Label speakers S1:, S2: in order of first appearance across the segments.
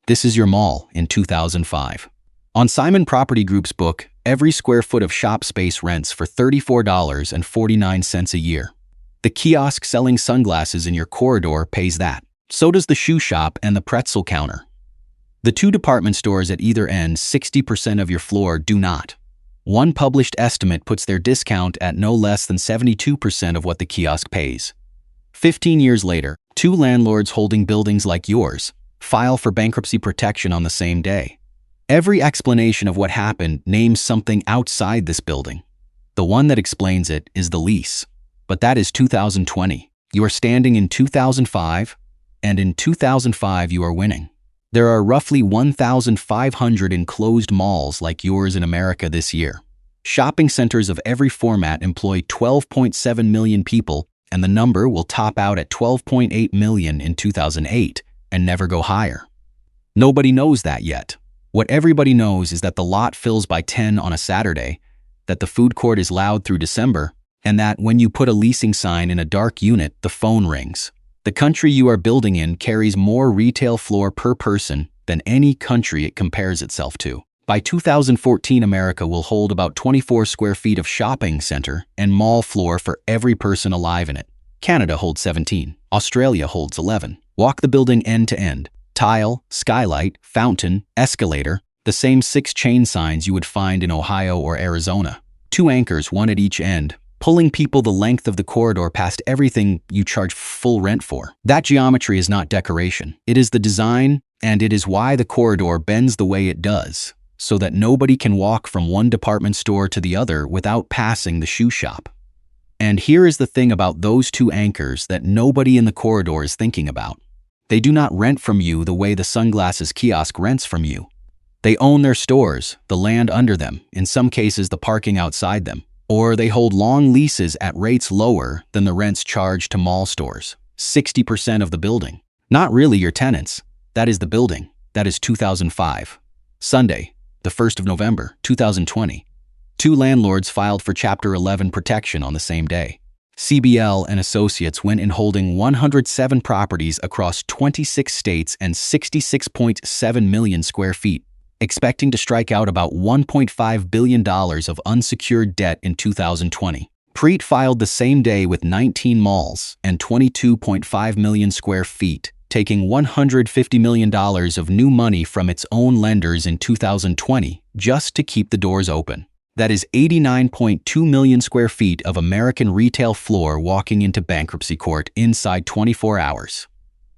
S1: This is your mall in 2005. On Simon Property Group's book, every square foot of shop space rents for $34.49 a year. The kiosk selling sunglasses in your corridor pays that. So does the shoe shop and the pretzel counter. The two department stores at either end, 60% of your floor, do not. One published estimate puts their discount at no less than 72% of what the kiosk pays. 15 years later, two landlords holding buildings like yours file for bankruptcy protection on the same day. Every explanation of what happened names something outside this building. The one that explains it is the lease. But that is 2020. You are standing in 2005, and in 2005 you are winning. There are roughly 1,500 enclosed malls like yours in America this year. Shopping centers of every format employ 12.7 million people, and the number will top out at 12.8 million in 2008 and never go higher. Nobody knows that yet. What everybody knows is that the lot fills by 10 on a Saturday, that the food court is loud through December, and that when you put a leasing sign in a dark unit, the phone rings. The country you are building in carries more retail floor per person than any country it compares itself to. By 2014, America will hold about 24 square feet of shopping center and mall floor for every person alive in it. Canada holds 17. Australia holds 11. Walk the building end to end. Tile, skylight, fountain, escalator, the same 6 chain signs you would find in Ohio or Arizona. 2 anchors, one at each end, pulling people the length of the corridor past everything you charge full rent for. That geometry is not decoration. It is the design, and it is why the corridor bends the way it does, so that nobody can walk from one department store to the other without passing the shoe shop. And here is the thing about those 2 anchors that nobody in the corridor is thinking about. They do not rent from you the way the sunglasses kiosk rents from you. They own their stores, the land under them, in some cases the parking outside them, or they hold long leases at rates lower than the rents charged to mall stores. 60% of the building. Not really your tenants. That is the building. That is 2005. Sunday, the 1st of November, 2020. 2 landlords filed for Chapter 11 protection on the same day. CBL and Associates went in holding 107 properties across 26 states and 66.7 million square feet, expecting to strike out about $1.5 billion of unsecured debt in 2020. Preet filed the same day with 19 malls and 22.5 million square feet, taking $150 million of new money from its own lenders in 2020 just to keep the doors open. That is 89.2 million square feet of American retail floor walking into bankruptcy court inside 24 hours.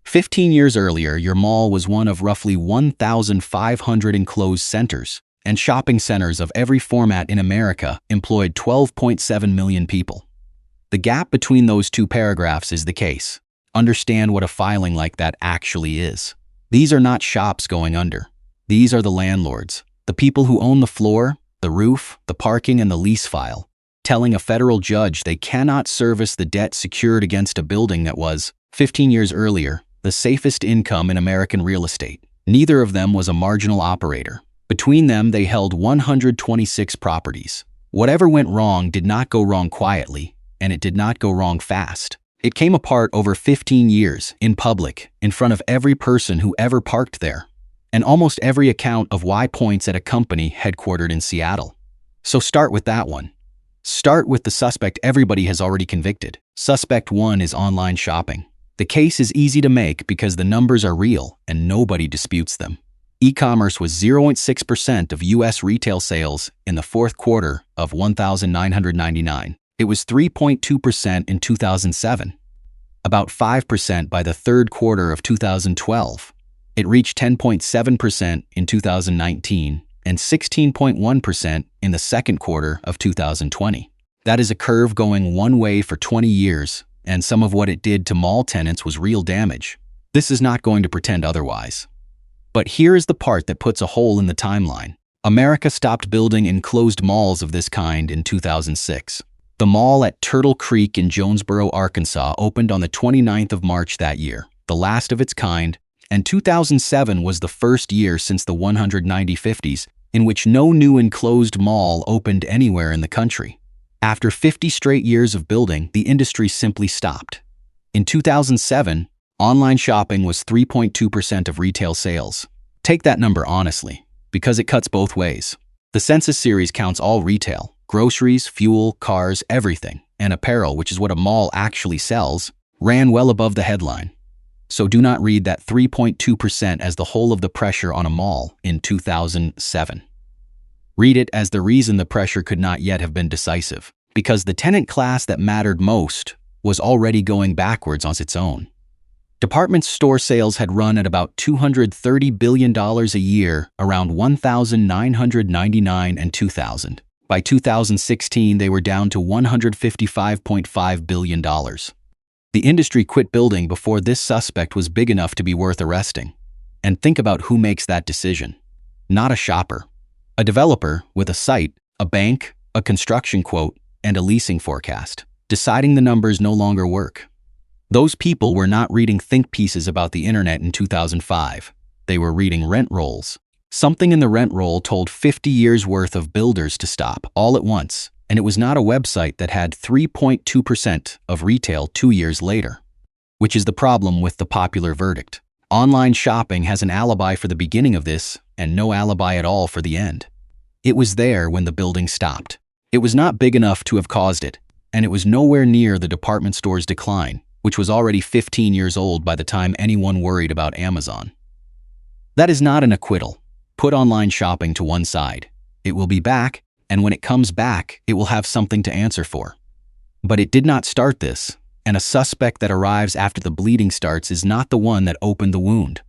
S1: 15 years earlier, your mall was one of roughly 1,500 enclosed centers, and shopping centers of every format in America employed 12.7 million people. The gap between those 2 paragraphs is the case. Understand what a filing like that actually is. These are not shops going under. These are the landlords, the people who own the floor, the roof, the parking, and the lease file, telling a federal judge they cannot service the debt secured against a building that was, 15 years earlier, the safest income in American real estate. Neither of them was a marginal operator. Between them, they held 126 properties. Whatever went wrong did not go wrong quietly, and it did not go wrong fast. It came apart over 15 years, in public, in front of every person who ever parked there, and almost every account of why points at a company headquartered in Seattle. So start with that one. Start with the suspect everybody has already convicted. Suspect 1 is online shopping. The case is easy to make because the numbers are real and nobody disputes them. E-commerce was 0.6% of U.S. retail sales in the 4th quarter of 1999. It was 3.2% in 2007, about 5% by the 3rd quarter of 2012. It reached 10.7% in 2019 and 16.1% in the 2nd quarter of 2020. That is a curve going one way for 20 years, and some of what it did to mall tenants was real damage. This is not going to pretend otherwise. But here is the part that puts a hole in the timeline. America stopped building enclosed malls of this kind in 2006. The mall at Turtle Creek in Jonesboro, Arkansas opened on the 29th of March that year, the last of its kind, and 2007 was the first year since the 150s in which no new enclosed mall opened anywhere in the country. After 50 straight years of building, the industry simply stopped. In 2007, online shopping was 3.2% of retail sales. Take that number honestly, because it cuts both ways. The census series counts all retail, groceries, fuel, cars, everything, and apparel, which is what a mall actually sells, ran well above the headline. So do not read that 3.2% as the whole of the pressure on a mall in 2007. Read it as the reason the pressure could not yet have been decisive, because the tenant class that mattered most was already going backwards on its own. Department store sales had run at about $230 billion a year around 1999 and 2000. By 2016, they were down to $155.5 billion. The industry quit building before this suspect was big enough to be worth arresting. And think about who makes that decision. Not a shopper. A developer with a site, a bank, a construction quote, and a leasing forecast, deciding the numbers no longer work. Those people were not reading think pieces about the internet in 2005. They were reading rent rolls. Something in the rent roll told 50 years worth of builders to stop all at once, and it was not a website that had 3.2% of retail 2 years later. Which is the problem with the popular verdict. Online shopping has an alibi for the beginning of this and no alibi at all for the end. It was there when the building stopped. It was not big enough to have caused it, and it was nowhere near the department store's decline, which was already 15 years old by the time anyone worried about Amazon. That is not an acquittal. Put online shopping to one side. It will be back, and when it comes back, it will have something to answer for. But it did not start this, and a suspect that arrives after the bleeding starts is not the one that opened the wound.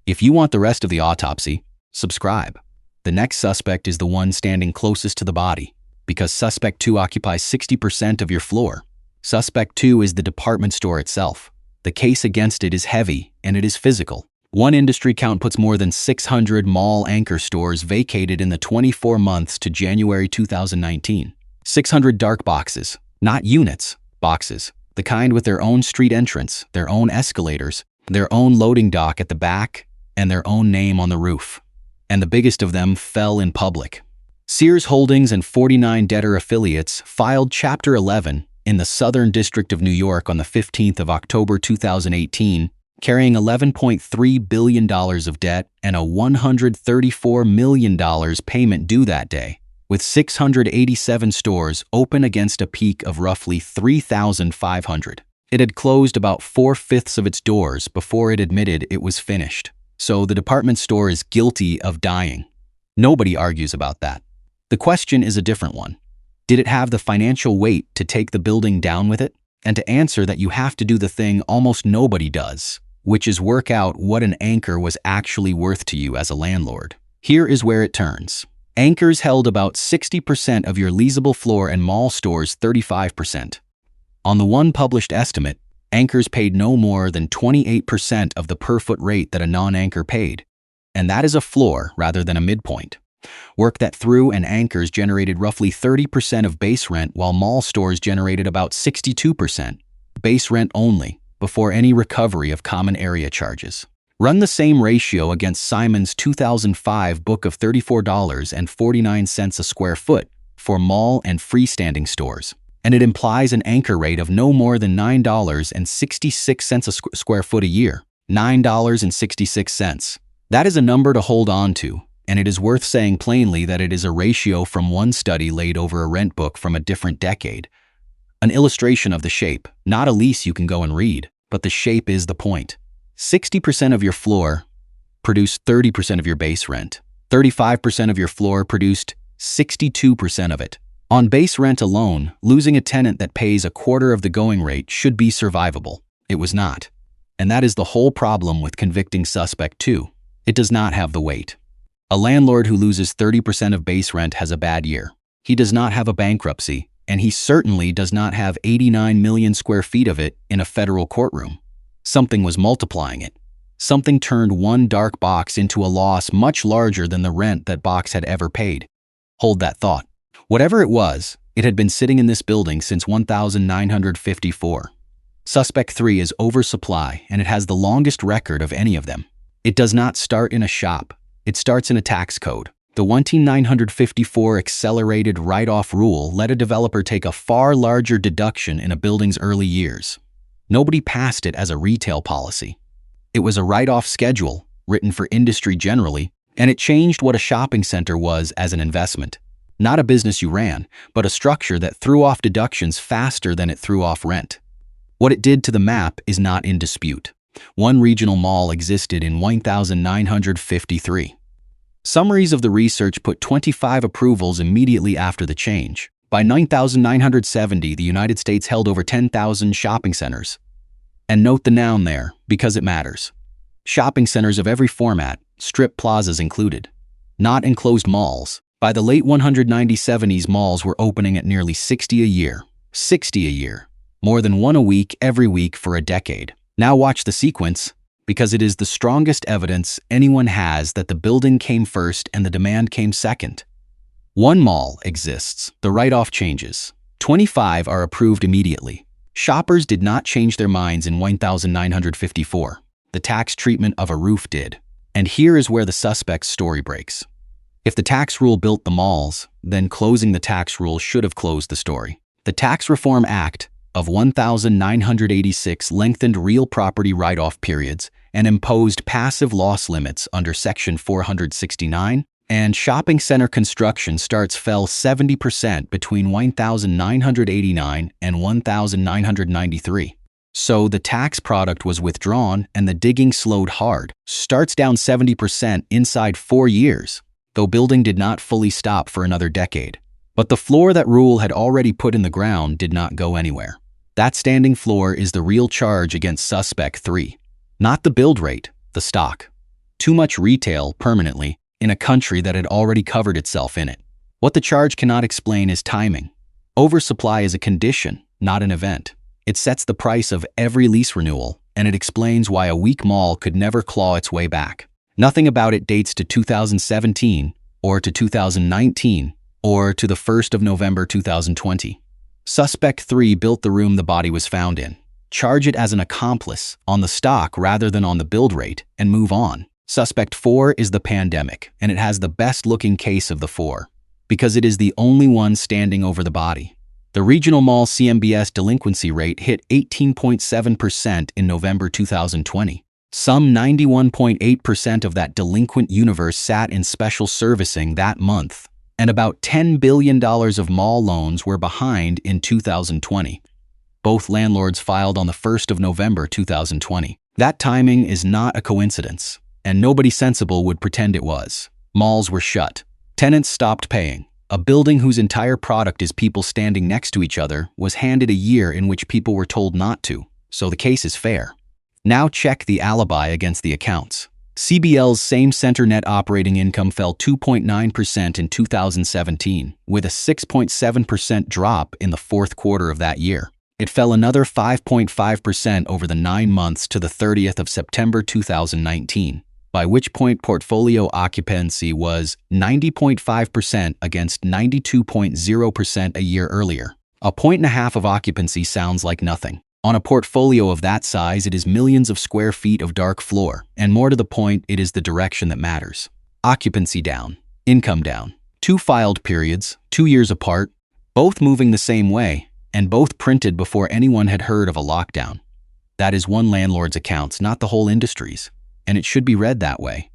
S1: If you want the rest of the autopsy, subscribe. The next suspect is the one standing closest to the body, because suspect 2 occupies 60% of your floor. Suspect 2 is the department store itself. The case against it is heavy, and it is physical. One industry count puts more than 600 mall anchor stores vacated in the 24 months to January 2019. 600 dark boxes, not units, boxes. The kind with their own street entrance, their own escalators, their own loading dock at the back, and their own name on the roof. And the biggest of them fell in public. Sears Holdings and 49 debtor affiliates filed Chapter 11 in the Southern District of New York on the 15th of October 2018, carrying $11.3 billion of debt and a $134 million payment due that day, with 687 stores open against a peak of roughly 3,500. It had closed about 4/5 of its doors before it admitted it was finished. So the department store is guilty of dying. Nobody argues about that. The question is a different one. Did it have the financial weight to take the building down with it? And to answer that, you have to do the thing almost nobody does, which is work out what an anchor was actually worth to you as a landlord. Here is where it turns. Anchors held about 60% of your leasable floor and mall stores 35%. On the one published estimate, anchors paid no more than 28% of the per-foot rate that a non-anchor paid. And that is a floor rather than a midpoint. Work that through, and anchors generated roughly 30% of base rent, while mall stores generated about 62%, base rent only, before any recovery of common area charges. Run the same ratio against Simon's 2005 book of $34.49 a square foot for mall and freestanding stores, and it implies an anchor rate of no more than $9.66 a square foot a year. $9.66. That is a number to hold on to. And it is worth saying plainly that it is a ratio from one study laid over a rent book from a different decade. An illustration of the shape, not a lease you can go and read, but the shape is the point. 60% of your floor produced 30% of your base rent. 35% of your floor produced 62% of it. On base rent alone, losing a tenant that pays a quarter of the going rate should be survivable. It was not. And that is the whole problem with convicting suspect 2. It does not have the weight. A landlord who loses 30% of base rent has a bad year. He does not have a bankruptcy, and he certainly does not have 89 million square feet of it in a federal courtroom. Something was multiplying it. Something turned one dark box into a loss much larger than the rent that box had ever paid. Hold that thought. Whatever it was, it had been sitting in this building since 1954. Suspect 3 is oversupply, and it has the longest record of any of them. It does not start in a shop. It starts in a tax code. The 1954 accelerated write-off rule let a developer take a far larger deduction in a building's early years. Nobody passed it as a retail policy. It was a write-off schedule, written for industry generally, and it changed what a shopping center was as an investment. Not a business you ran, but a structure that threw off deductions faster than it threw off rent. What it did to the map is not in dispute. One regional mall existed in 1953. Summaries of the research put 25 approvals immediately after the change. By 1970, the United States held over 10,000 shopping centers. And note the noun there, because it matters. Shopping centers of every format, strip plazas included. Not enclosed malls. By the late 1970s, malls were opening at nearly 60 a year. 60 a year. More than one a week, every week for a decade. Now watch the sequence, because it is the strongest evidence anyone has that the building came first and the demand came second. One mall exists. The write-off changes. 25 are approved immediately. Shoppers did not change their minds in 1954. The tax treatment of a roof did. And here is where the suspect's story breaks. If the tax rule built the malls, then closing the tax rule should have closed the story. The Tax Reform Act of 1986 lengthened real property write-off periods and imposed passive loss limits under Section 469, and shopping center construction starts fell 70% between 1989 and 1993. So the tax product was withdrawn and the digging slowed hard. Starts down 70% inside 4 years, though building did not fully stop for another decade. But the floor that rule had already put in the ground did not go anywhere. That standing floor is the real charge against Suspect 3. Not the build rate, the stock. Too much retail permanently in a country that had already covered itself in it. What the charge cannot explain is timing. Oversupply is a condition, not an event. It sets the price of every lease renewal, and it explains why a weak mall could never claw its way back. Nothing about it dates to 2017, or to 2019, or to the 1st of November 2020. Suspect 3 built the room the body was found in. Charge it as an accomplice on the stock rather than on the build rate, and move on. Suspect 4 is the pandemic, and it has the best-looking case of the 4, because it is the only one standing over the body. The regional mall CMBS delinquency rate hit 18.7% in November 2020. Some 91.8% of that delinquent universe sat in special servicing that month, and about $10 billion of mall loans were behind in 2020. Both landlords filed on the 1st of November 2020. That timing is not a coincidence, and nobody sensible would pretend it was. Malls were shut. Tenants stopped paying. A building whose entire product is people standing next to each other was handed a year in which people were told not to, so the case is fair. Now check the alibi against the accounts. CBL's same-center net operating income fell 2.9% in 2017, with a 6.7% drop in the fourth quarter of that year. It fell another 5.5% over the 9 months to the 30th of September 2019, by which point portfolio occupancy was 90.5% against 92.0% a year earlier. 1.5 points of occupancy sounds like nothing. On a portfolio of that size, it is millions of square feet of dark floor, and more to the point, it is the direction that matters. Occupancy down, income down. 2 filed periods, 2 years apart, both moving the same way, and both printed before anyone had heard of a lockdown. That is one landlord's accounts, not the whole industry's, and it should be read that way.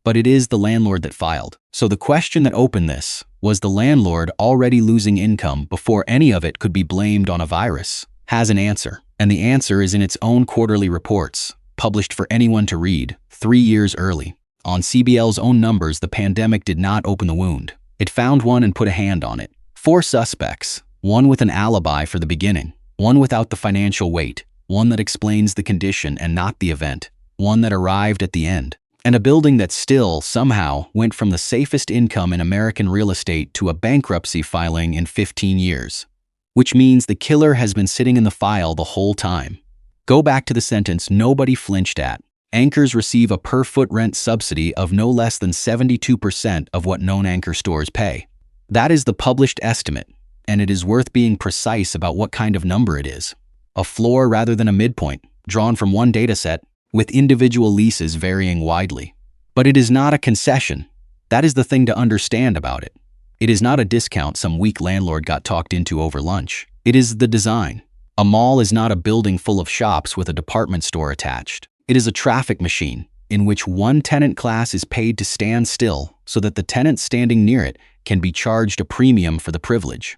S1: But it is the landlord that filed. So the question that opened this, was the landlord already losing income before any of it could be blamed on a virus? Has an answer, and the answer is in its own quarterly reports, published for anyone to read, 3 years early. On CBL's own numbers, the pandemic did not open the wound. It found one and put a hand on it. 4 suspects, one with an alibi for the beginning, one without the financial weight, one that explains the condition and not the event, one that arrived at the end, and a building that still, somehow, went from the safest income in American real estate to a bankruptcy filing in 15 years. Which means the killer has been sitting in the file the whole time. Go back to the sentence nobody flinched at. Anchors receive a per-foot rent subsidy of no less than 72% of what known anchor stores pay. That is the published estimate, and it is worth being precise about what kind of number it is. A floor rather than a midpoint, drawn from one dataset, with individual leases varying widely. But it is not a concession. That is the thing to understand about it. It is not a discount some weak landlord got talked into over lunch. It is the design. A mall is not a building full of shops with a department store attached. It is a traffic machine, in which one tenant class is paid to stand still so that the tenant standing near it can be charged a premium for the privilege.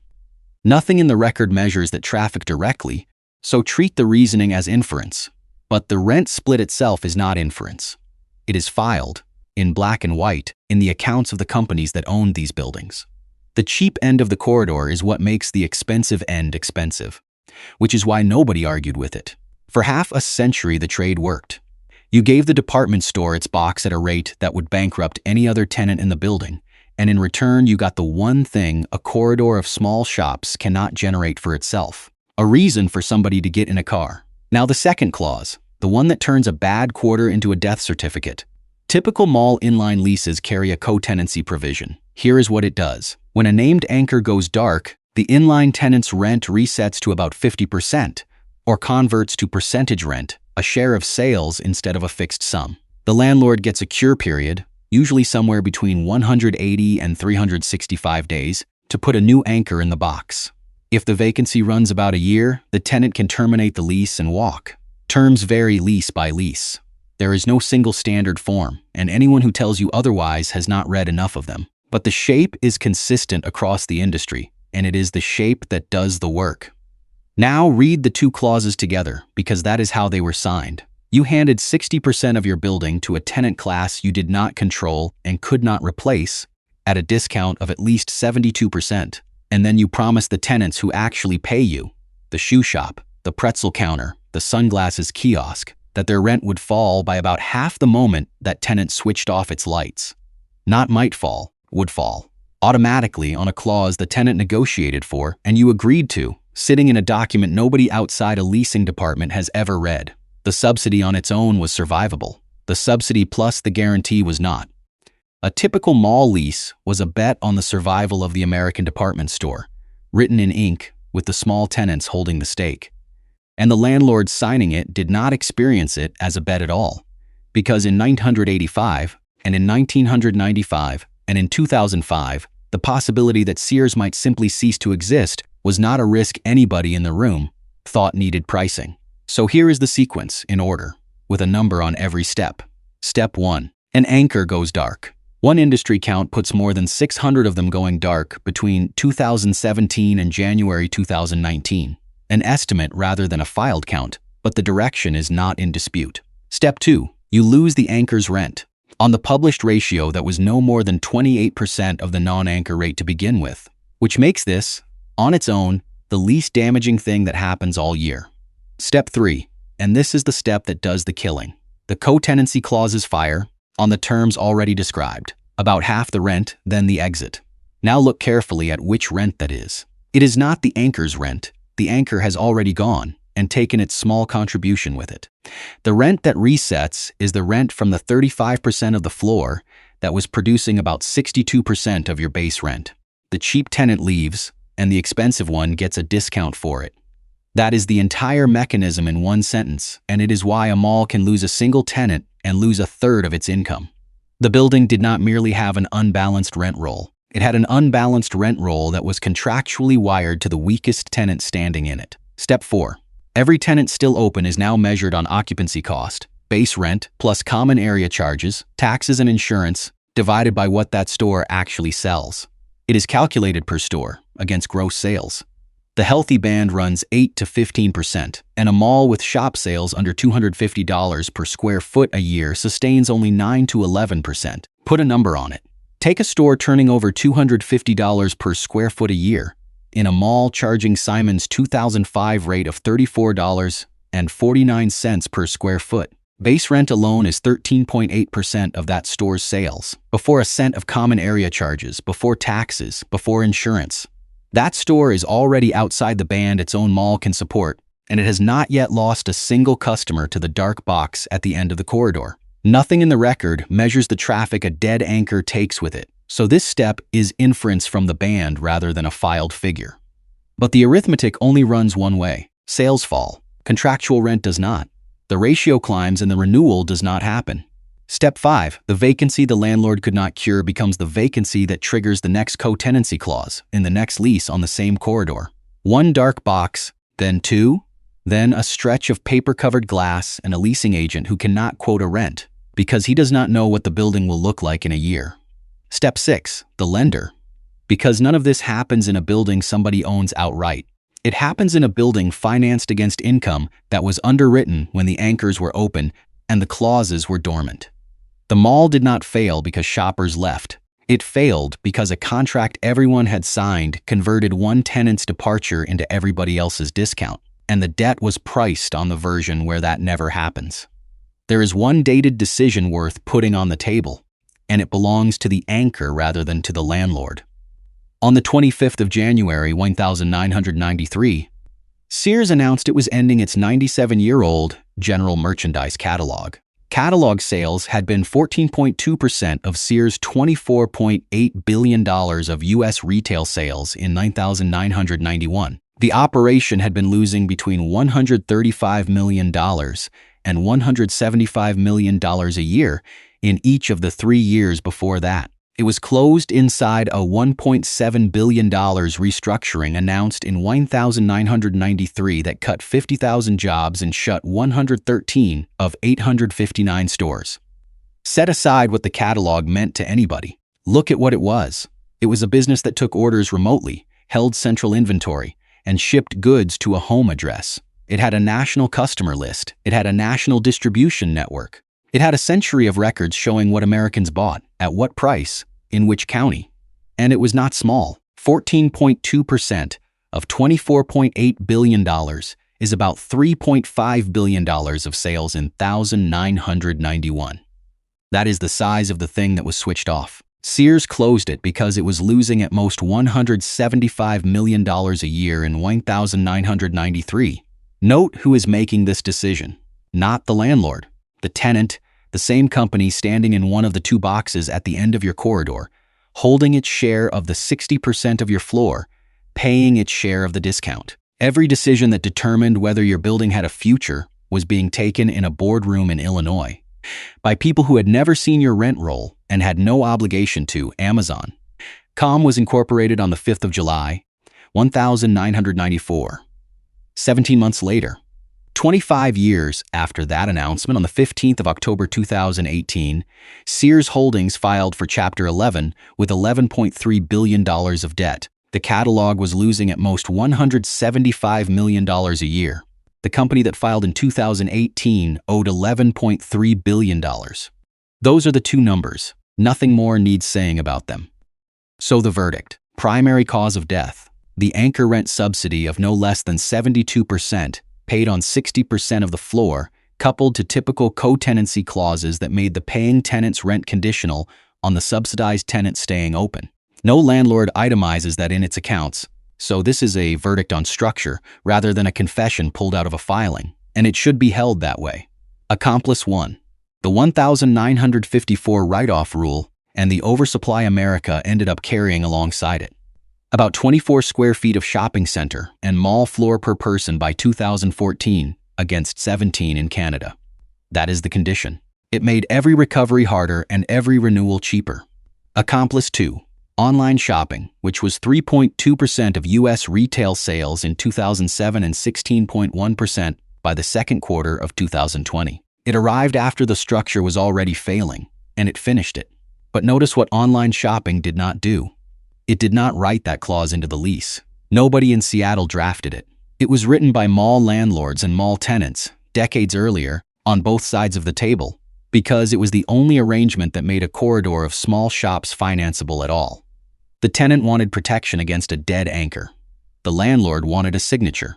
S1: Nothing in the record measures that traffic directly, so treat the reasoning as inference. But the rent split itself is not inference. It is filed, in black and white, in the accounts of the companies that owned these buildings. The cheap end of the corridor is what makes the expensive end expensive, which is why nobody argued with it. For half a century, the trade worked. You gave the department store its box at a rate that would bankrupt any other tenant in the building, and in return you got the one thing a corridor of small shops cannot generate for itself: a reason for somebody to get in a car. Now the second clause, the one that turns a bad quarter into a death certificate. Typical mall inline leases carry a co-tenancy provision. Here is what it does. When a named anchor goes dark, the inline tenant's rent resets to about 50%, or converts to percentage rent, a share of sales instead of a fixed sum. The landlord gets a cure period, usually somewhere between 180 and 365 days, to put a new anchor in the box. If the vacancy runs about a year, the tenant can terminate the lease and walk. Terms vary lease by lease. There is no single standard form, and anyone who tells you otherwise has not read enough of them. But the shape is consistent across the industry, and it is the shape that does the work. Now read the two clauses together, because that is how they were signed. You handed 60% of your building to a tenant class you did not control and could not replace at a discount of at least 72%. And then you promised the tenants who actually pay you, the shoe shop, the pretzel counter, the sunglasses kiosk, that their rent would fall by about half the moment that tenant switched off its lights. Not might fall, would fall. Automatically on a clause the tenant negotiated for and you agreed to, sitting in a document nobody outside a leasing department has ever read. The subsidy on its own was survivable. The subsidy plus the guarantee was not. A typical mall lease was a bet on the survival of the American department store, written in ink with the small tenants holding the stake. And the landlord signing it did not experience it as a bet at all, because in 1985, and in 1995, and in 2005, the possibility that Sears might simply cease to exist was not a risk anybody in the room thought needed pricing. So here is the sequence, in order, with a number on every step. Step 1. An anchor goes dark. One industry count puts more than 600 of them going dark between 2017 and January 2019. An estimate rather than a filed count, but the direction is not in dispute. Step 2. You lose the anchor's rent. On the published ratio that was no more than 28% of the non-anchor rate to begin with, which makes this, on its own, the least damaging thing that happens all year. Step 3, and this is the step that does the killing. The co-tenancy clauses fire, on the terms already described, about half the rent, then the exit. Now look carefully at which rent that is. It is not the anchor's rent. The anchor has already gone and taken its small contribution with it. The rent that resets is the rent from the 35% of the floor that was producing about 62% of your base rent. The cheap tenant leaves, and the expensive one gets a discount for it. That is the entire mechanism in one sentence, and it is why a mall can lose a single tenant and lose a third of its income. The building did not merely have an unbalanced rent roll. It had an unbalanced rent roll that was contractually wired to the weakest tenant standing in it. Step 4. Every tenant still open is now measured on occupancy cost, base rent plus common area charges, taxes and insurance, divided by what that store actually sells. It is calculated per store, against gross sales. The healthy band runs 8 to 15%, and a mall with shop sales under $250 per square foot a year sustains only 9 to 11%. Put a number on it. Take a store turning over $250 per square foot a year, in a mall charging Simon's 2005 rate of $34.49 per square foot. Base rent alone is 13.8% of that store's sales, before a cent of common area charges, before taxes, before insurance. That store is already outside the band its own mall can support, and it has not yet lost a single customer to the dark box at the end of the corridor. Nothing in the record measures the traffic a dead anchor takes with it, so this step is inference from the band rather than a filed figure. But the arithmetic only runs one way. Sales fall. Contractual rent does not. The ratio climbs and the renewal does not happen. Step 5. The vacancy the landlord could not cure becomes the vacancy that triggers the next co-tenancy clause in the next lease on the same corridor. One dark box, then two, then a stretch of paper-covered glass and a leasing agent who cannot quote a rent because he does not know what the building will look like in a year. Step 6. The lender. Because none of this happens in a building somebody owns outright. It happens in a building financed against income that was underwritten when the anchors were open and the clauses were dormant. The mall did not fail because shoppers left. It failed because a contract everyone had signed converted one tenant's departure into everybody else's discount, and the debt was priced on the version where that never happens. There is one dated decision worth putting on the table, and it belongs to the anchor rather than to the landlord. On the 25th of January, 1993, Sears announced it was ending its 97-year-old general merchandise catalog. Catalog sales had been 14.2% of Sears' $24.8 billion of U.S. retail sales in 1991. The operation had been losing between $135 million and $175 million a year in each of the 3 years before that. It was closed inside a $1.7 billion restructuring announced in 1993 that cut 50,000 jobs and shut 113 of 859 stores. Set aside what the catalog meant to anybody. Look at what it was. It was a business that took orders remotely, held central inventory, and shipped goods to a home address. It had a national customer list. It had a national distribution network. It had a century of records showing what Americans bought, at what price, in which county. And it was not small. 14.2% of $24.8 billion is about $3.5 billion of sales in 1991. That is the size of the thing that was switched off. Sears closed it because it was losing at most $175 million a year in 1993. Note who is making this decision. Not the landlord. The tenant, the same company standing in one of the two boxes at the end of your corridor, holding its share of the 60% of your floor, paying its share of the discount. Every decision that determined whether your building had a future was being taken in a boardroom in Illinois by people who had never seen your rent roll and had no obligation to. Amazon. Com was incorporated on the 5th of July, 1994. 17 months later, 25 years after that announcement, on the 15th of October 2018, Sears Holdings filed for Chapter 11 with $11.3 billion of debt. The catalog was losing at most $175 million a year. The company that filed in 2018 owed $11.3 billion. Those are the two numbers. Nothing more needs saying about them. So the verdict. Primary cause of death. The anchor rent subsidy of no less than 72%, paid on 60% of the floor, coupled to typical co-tenancy clauses that made the paying tenant's rent conditional on the subsidized tenant staying open. No landlord itemizes that in its accounts, so this is a verdict on structure rather than a confession pulled out of a filing, and it should be held that way. Accomplice 1. The 1954 write-off rule and the oversupply America ended up carrying alongside it. About 24 square feet of shopping center and mall floor per person by 2014 against 17 in Canada. That is the condition. It made every recovery harder and every renewal cheaper. Accomplice 2. Online shopping, which was 3.2% of U.S. retail sales in 2007 and 16.1% by the second quarter of 2020. It arrived after the structure was already failing, and it finished it. But notice what online shopping did not do. It did not write that clause into the lease. Nobody in Seattle drafted it. It was written by mall landlords and mall tenants decades earlier on both sides of the table because it was the only arrangement that made a corridor of small shops financeable at all. The tenant wanted protection against a dead anchor. The landlord wanted a signature.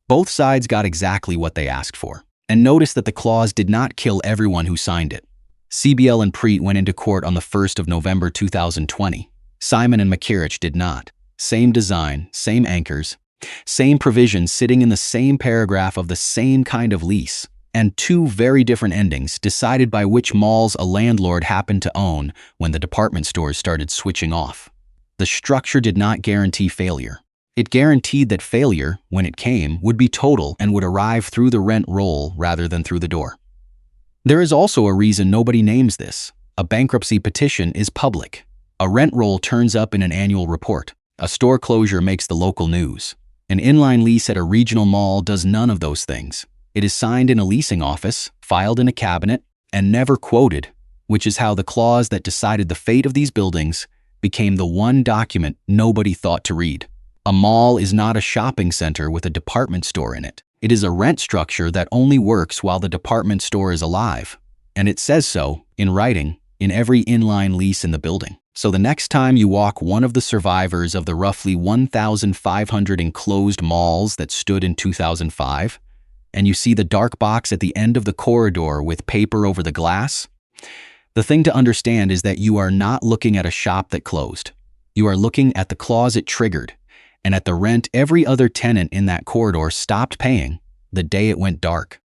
S1: Both sides got exactly what they asked for. And notice that the clause did not kill everyone who signed it. CBL and Preet went into court on the 1st of November 2020. Simon and McKirich did not. Same design, same anchors, same provisions sitting in the same paragraph of the same kind of lease, and two very different endings decided by which malls a landlord happened to own when the department stores started switching off. The structure did not guarantee failure. It guaranteed that failure, when it came, would be total and would arrive through the rent roll rather than through the door. There is also a reason nobody names this. A bankruptcy petition is public. A rent roll turns up in an annual report. A store closure makes the local news. An inline lease at a regional mall does none of those things. It is signed in a leasing office, filed in a cabinet, and never quoted, which is how the clause that decided the fate of these buildings became the one document nobody thought to read. A mall is not a shopping center with a department store in it. It is a rent structure that only works while the department store is alive. And it says so, in writing, in every inline lease in the building. So the next time you walk one of the survivors of the roughly 1,500 enclosed malls that stood in 2005, and you see the dark box at the end of the corridor with paper over the glass, the thing to understand is that you are not looking at a shop that closed. You are looking at the clause it triggered, and at the rent every other tenant in that corridor stopped paying the day it went dark.